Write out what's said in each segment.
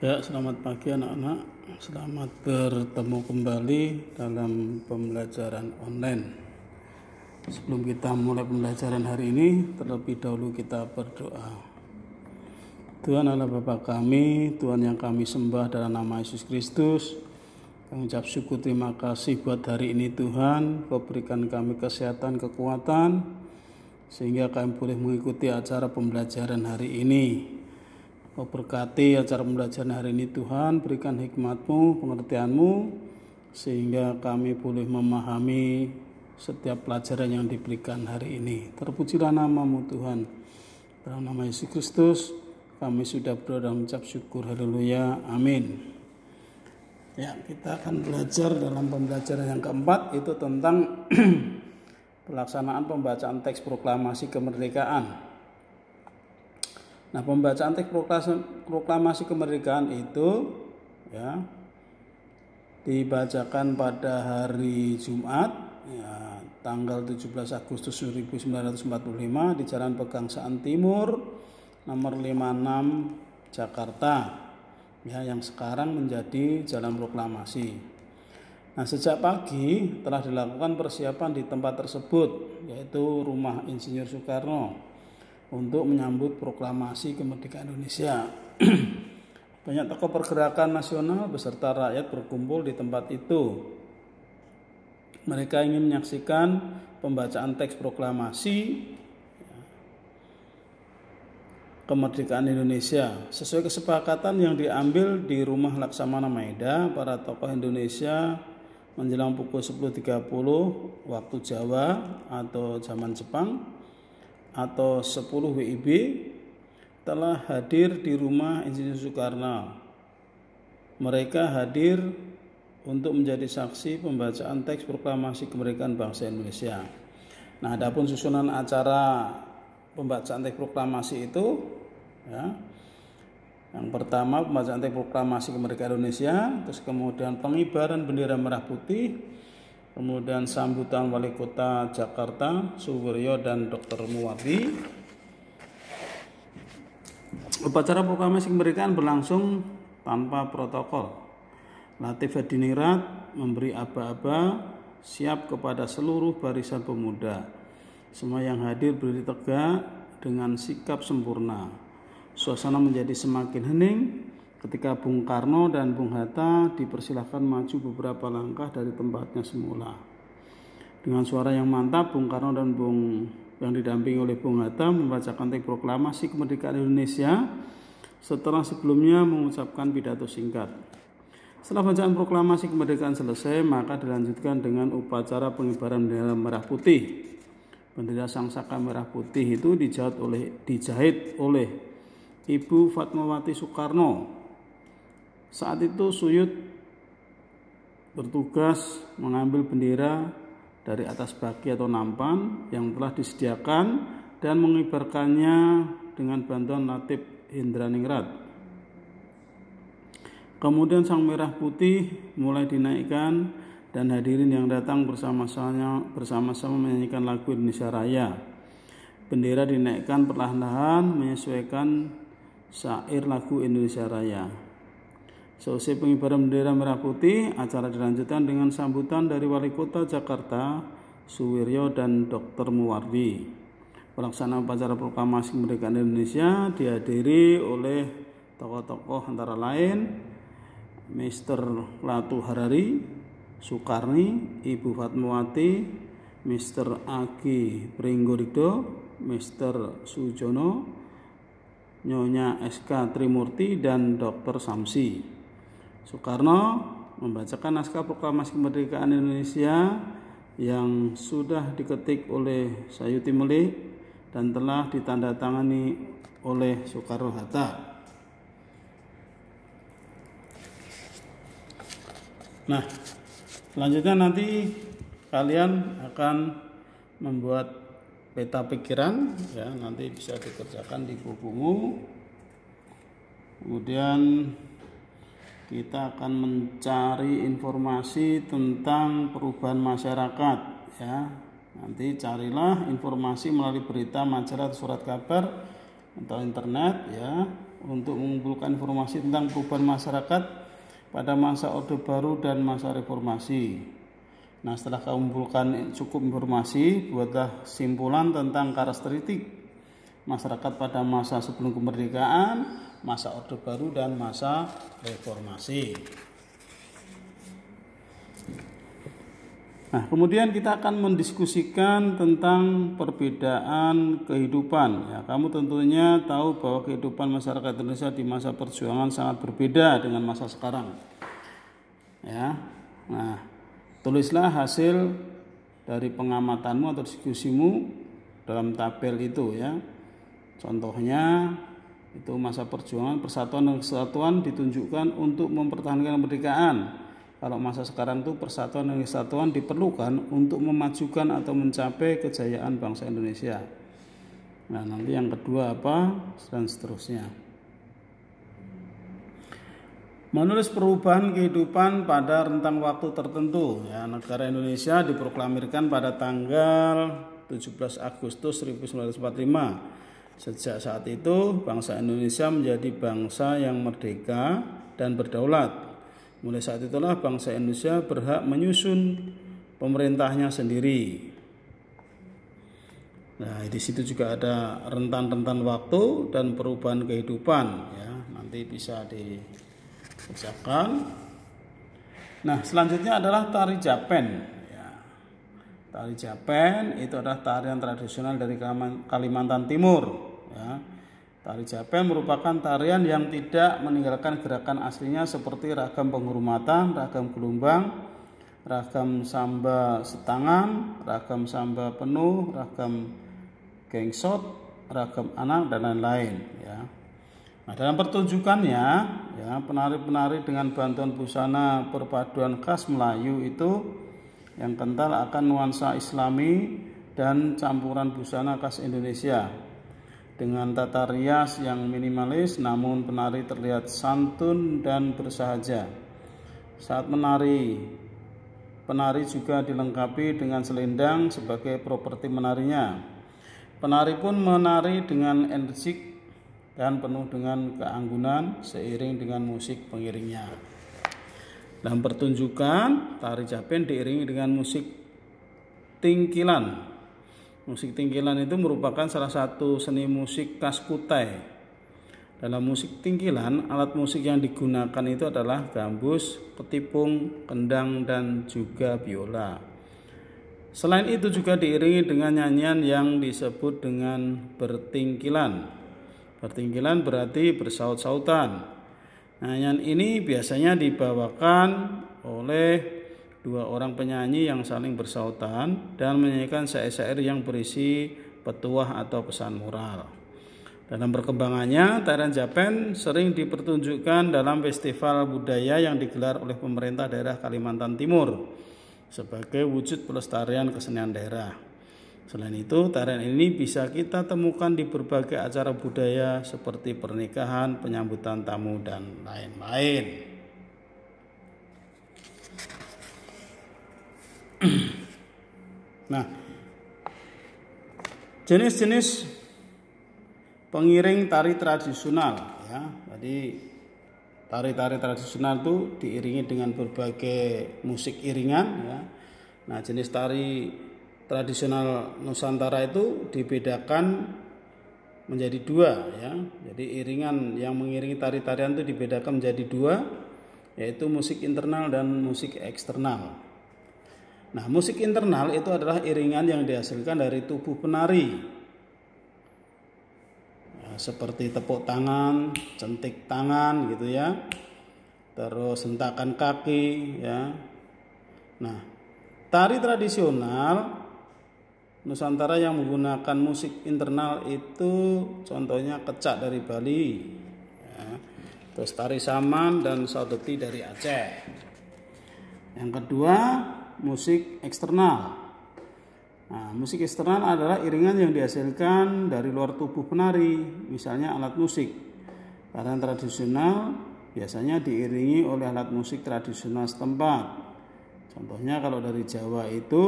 Ya, selamat pagi anak-anak. Selamat bertemu kembali dalam pembelajaran online. Sebelum kita mulai pembelajaran hari ini, terlebih dahulu kita berdoa. Tuhan Allah Bapa kami, Tuhan yang kami sembah dalam nama Yesus Kristus. Kami ucap syukur terima kasih buat hari ini Tuhan. Kau berikan kami kesehatan, kekuatan, sehingga kami boleh mengikuti acara pembelajaran hari ini. Kau berkati acara pembelajaran hari ini Tuhan, berikan hikmat-Mu, pengertian-Mu, sehingga kami boleh memahami setiap pelajaran yang diberikan hari ini. Terpujilah nama-Mu Tuhan. Dalam nama Yesus Kristus, kami sudah berdoa dan mengucap syukur. Haleluya. Amin. Ya, kita akan belajar dalam pembelajaran yang keempat, itu tentang pelaksanaan pembacaan teks proklamasi kemerdekaan. Nah, pembacaan teks proklamasi kemerdekaan itu ya dibacakan pada hari Jumat ya, tanggal 17 Agustus 1945 di Jalan Pegangsaan Timur nomor 56 Jakarta ya, yang sekarang menjadi Jalan Proklamasi. Nah, sejak pagi telah dilakukan persiapan di tempat tersebut, yaitu Rumah Insinyur Soekarno, untuk menyambut proklamasi kemerdekaan Indonesia. Banyak tokoh pergerakan nasional beserta rakyat berkumpul di tempat itu. Mereka ingin menyaksikan pembacaan teks proklamasi kemerdekaan Indonesia. Sesuai kesepakatan yang diambil di Rumah Laksamana Maeda, para tokoh Indonesia menjelang pukul 10.30 waktu Jawa atau zaman Jepang atau 10 WIB telah hadir di Rumah Insinyur Soekarno. Mereka hadir untuk menjadi saksi pembacaan teks proklamasi kemerdekaan bangsa Indonesia. Nah, adapun susunan acara pembacaan teks proklamasi itu ya, yang pertama pembacaan teks proklamasi kemerdekaan Indonesia, terus kemudian pengibaran bendera merah putih, kemudian sambutan Wali Kota Jakarta, Suwiryo dan Dr. Muwardi. Upacara proklamasi kemerdekaan berlangsung tanpa protokol. Latif Hadiningrat memberi aba-aba siap kepada seluruh barisan pemuda. Semua yang hadir berdiri tegak dengan sikap sempurna. Suasana menjadi semakin hening ketika Bung Karno dan Bung Hatta dipersilahkan maju beberapa langkah dari tempatnya semula. Dengan suara yang mantap, Bung Karno dan yang didampingi oleh Bung Hatta membacakan teks proklamasi kemerdekaan Indonesia setelah sebelumnya mengucapkan pidato singkat. Setelah bacaan proklamasi kemerdekaan selesai, maka dilanjutkan dengan upacara pengibaran bendera merah putih. Bendera Sang Saka merah putih itu dijahit oleh Ibu Fatmawati Soekarno. Saat itu Suyut bertugas mengambil bendera dari atas baki atau nampan yang telah disediakan dan mengibarkannya dengan bantuan Latif Hadiningrat. Kemudian sang merah putih mulai dinaikkan dan hadirin yang datang bersama-sama menyanyikan lagu Indonesia Raya. Bendera dinaikkan perlahan-lahan menyesuaikan syair lagu Indonesia Raya. Selesai pengibaran bendera merah putih, acara dilanjutkan dengan sambutan dari Wali Kota Jakarta, Suwiryo dan Dr. Muwardi. Pelaksanaan upacara proklamasi kemerdekaan Indonesia dihadiri oleh tokoh-tokoh antara lain Mr. Latu Harari, Soekarni, Ibu Fatmawati, Mr. Agi Pringgorikdo, Mr. Sujono, Nyonya SK Trimurti, dan Dr. Samsi. Soekarno membacakan naskah proklamasi kemerdekaan Indonesia yang sudah diketik oleh Sayuti Melik dan telah ditandatangani oleh Soekarno-Hatta. Nah, selanjutnya nanti kalian akan membuat peta pikiran ya, nanti bisa dikerjakan di bukumu. Kemudian kita akan mencari informasi tentang perubahan masyarakat ya. Nanti carilah informasi melalui berita, majalah, surat kabar atau internet ya. untuk mengumpulkan informasi tentang perubahan masyarakat pada masa Orde Baru dan masa Reformasi. Nah, setelah mengumpulkan cukup informasi, buatlah simpulan tentang karakteristik masyarakat pada masa sebelum kemerdekaan, masa Orde Baru dan masa Reformasi. Nah, kemudian kita akan mendiskusikan tentang perbedaan kehidupan. Ya, kamu tentunya tahu bahwa kehidupan masyarakat Indonesia di masa perjuangan sangat berbeda dengan masa sekarang. Ya, nah, tulislah hasil dari pengamatanmu atau diskusimu dalam tabel itu ya. Contohnya itu masa perjuangan persatuan dan kesatuan ditunjukkan untuk mempertahankan kemerdekaan. Kalau masa sekarang itu persatuan dan kesatuan diperlukan untuk memajukan atau mencapai kejayaan bangsa Indonesia. Nah, nanti yang kedua apa dan seterusnya. Menulis perubahan kehidupan pada rentang waktu tertentu. Ya, negara Indonesia diproklamirkan pada tanggal 17 Agustus 1945. Sejak saat itu bangsa Indonesia menjadi bangsa yang merdeka dan berdaulat. Mulai saat itulah bangsa Indonesia berhak menyusun pemerintahnya sendiri. Nah, di situ juga ada rentan-rentan waktu dan perubahan kehidupan ya. Nanti bisa dibacakan. Nah, selanjutnya adalah tari Japen ya. Tari Japen itu adalah tarian tradisional dari Kalimantan Timur ya. Tari Japen merupakan tarian yang tidak meninggalkan gerakan aslinya seperti ragam penghormatan, ragam gelombang, ragam samba setangan, ragam samba penuh, ragam gengsot, ragam anak dan lain-lain ya. Nah, dalam pertunjukannya ya, penari-penari dengan bantuan busana perpaduan khas Melayu itu yang kental akan nuansa Islami dan campuran busana khas Indonesia. Dengan tata rias yang minimalis, namun penari terlihat santun dan bersahaja. Saat menari, penari juga dilengkapi dengan selendang sebagai properti menarinya. Penari pun menari dengan energik dan penuh dengan keanggunan seiring dengan musik pengiringnya. Dalam pertunjukan, tari Japen diiringi dengan musik tingkilan. Musik tingkilan itu merupakan salah satu seni musik khas Kutai. Dalam musik tingkilan, alat musik yang digunakan itu adalah gambus, ketipung, kendang, dan juga biola. Selain itu juga diiringi dengan nyanyian yang disebut dengan bertingkilan. Bertingkilan berarti bersaut-sautan. Nyanyian ini biasanya dibawakan oleh dua orang penyanyi yang saling bersautan dan menyanyikan syair-syair yang berisi petuah atau pesan moral. Dalam perkembangannya, tarian Japen sering dipertunjukkan dalam festival budaya yang digelar oleh pemerintah daerah Kalimantan Timur sebagai wujud pelestarian kesenian daerah. Selain itu, tarian ini bisa kita temukan di berbagai acara budaya seperti pernikahan, penyambutan tamu, dan lain-lain. Nah, jenis-jenis pengiring tari tradisional ya. Jadi tari-tari tradisional itu diiringi dengan berbagai musik iringan ya. Nah, jenis tari tradisional Nusantara itu dibedakan menjadi dua ya. Jadi iringan yang mengiringi tari-tarian itu dibedakan menjadi dua, yaitu musik internal dan musik eksternal. Nah, musik internal itu adalah iringan yang dihasilkan dari tubuh penari ya, seperti tepuk tangan, centik tangan gitu ya, terus hentakan kaki ya. Nah, tari tradisional Nusantara yang menggunakan musik internal itu contohnya kecak dari Bali ya, terus tari saman dan saudeti dari Aceh. Yang kedua, musik eksternal. Nah, musik eksternal adalah iringan yang dihasilkan dari luar tubuh penari, misalnya alat musik. Tarian tradisional biasanya diiringi oleh alat musik tradisional setempat. Contohnya kalau dari Jawa itu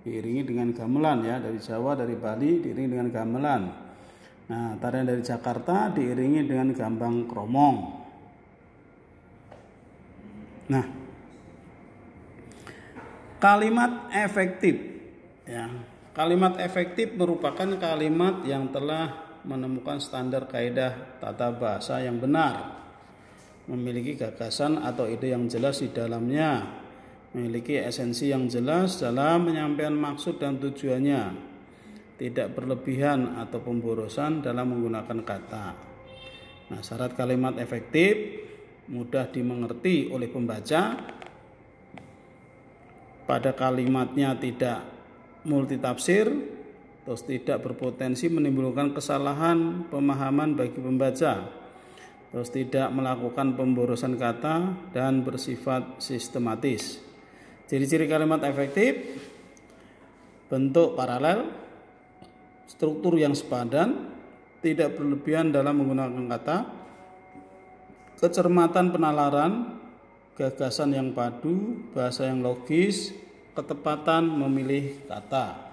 diiringi dengan gamelan ya, dari Jawa, dari Bali diiringi dengan gamelan. Nah, tarian dari Jakarta diiringi dengan gambang kromong. Nah, kalimat efektif. Ya, kalimat efektif merupakan kalimat yang telah menemukan standar kaidah tata bahasa yang benar, memiliki gagasan atau ide yang jelas di dalamnya, memiliki esensi yang jelas dalam menyampaikan maksud dan tujuannya, tidak berlebihan atau pemborosan dalam menggunakan kata. Nah, syarat kalimat efektif mudah dimengerti oleh pembaca, pada kalimatnya tidak multitafsir, terus tidak berpotensi menimbulkan kesalahan pemahaman bagi pembaca, terus tidak melakukan pemborosan kata dan bersifat sistematis. Ciri-ciri kalimat efektif: bentuk paralel, struktur yang sepadan, tidak berlebihan dalam menggunakan kata, kecermatan penalaran, gagasan yang padu, bahasa yang logis, ketepatan memilih kata.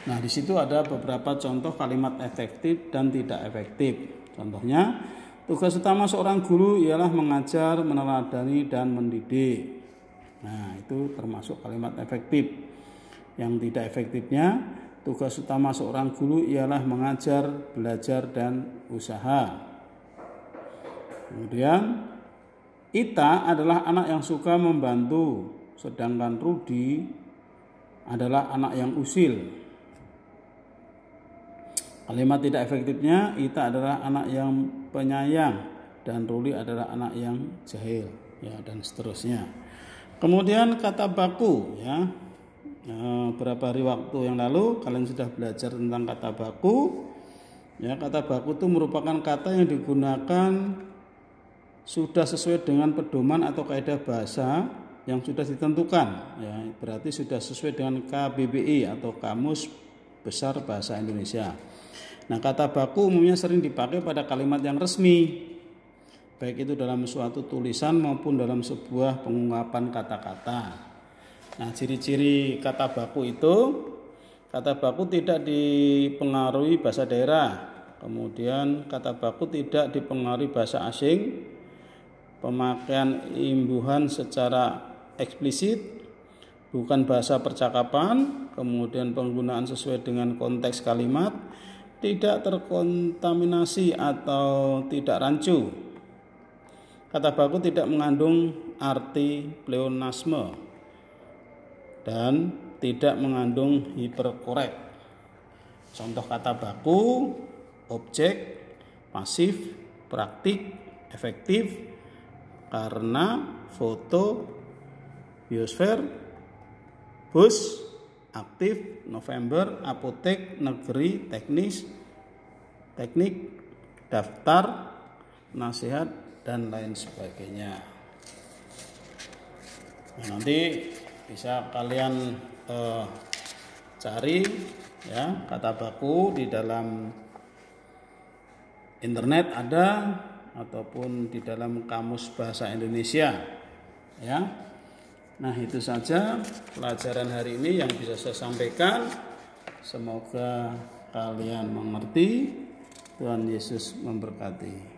Nah, di situ ada beberapa contoh kalimat efektif dan tidak efektif. Contohnya, tugas utama seorang guru ialah mengajar, meneladani, dan mendidik. Nah, itu termasuk kalimat efektif. Yang tidak efektifnya, tugas utama seorang guru ialah mengajar, belajar, dan usaha. Kemudian, Ita adalah anak yang suka membantu, sedangkan Rudi adalah anak yang usil. Kalimat tidak efektifnya, Ita adalah anak yang penyayang dan Rudi adalah anak yang jahil, ya, dan seterusnya. Kemudian kata baku, ya. Beberapa hari waktu yang lalu kalian sudah belajar tentang kata baku. Ya, kata baku itu merupakan kata yang digunakan sudah sesuai dengan pedoman atau kaidah bahasa yang sudah ditentukan. Ya, berarti sudah sesuai dengan KBBI atau Kamus Besar Bahasa Indonesia. Nah, kata baku umumnya sering dipakai pada kalimat yang resmi, baik itu dalam suatu tulisan maupun dalam sebuah pengungkapan kata-kata. Nah, ciri-ciri kata baku itu, kata baku tidak dipengaruhi bahasa daerah, kemudian kata baku tidak dipengaruhi bahasa asing, pemakaian imbuhan secara eksplisit, bukan bahasa percakapan, kemudian penggunaan sesuai dengan konteks kalimat, tidak terkontaminasi atau tidak rancu. Kata baku tidak mengandung arti pleonasme dan tidak mengandung hiperkorek. Contoh kata baku: objek, pasif, praktik, efektif, karena, foto, biosfer, bus, aktif, November, apotek, negeri, teknik, daftar, nasihat, dan lain sebagainya. Nah, nanti bisa kalian cari, ya, kata baku di dalam internet ada, ataupun di dalam Kamus Bahasa Indonesia, ya. Nah, itu saja pelajaran hari ini yang bisa saya sampaikan. Semoga kalian mengerti. Tuhan Yesus memberkati.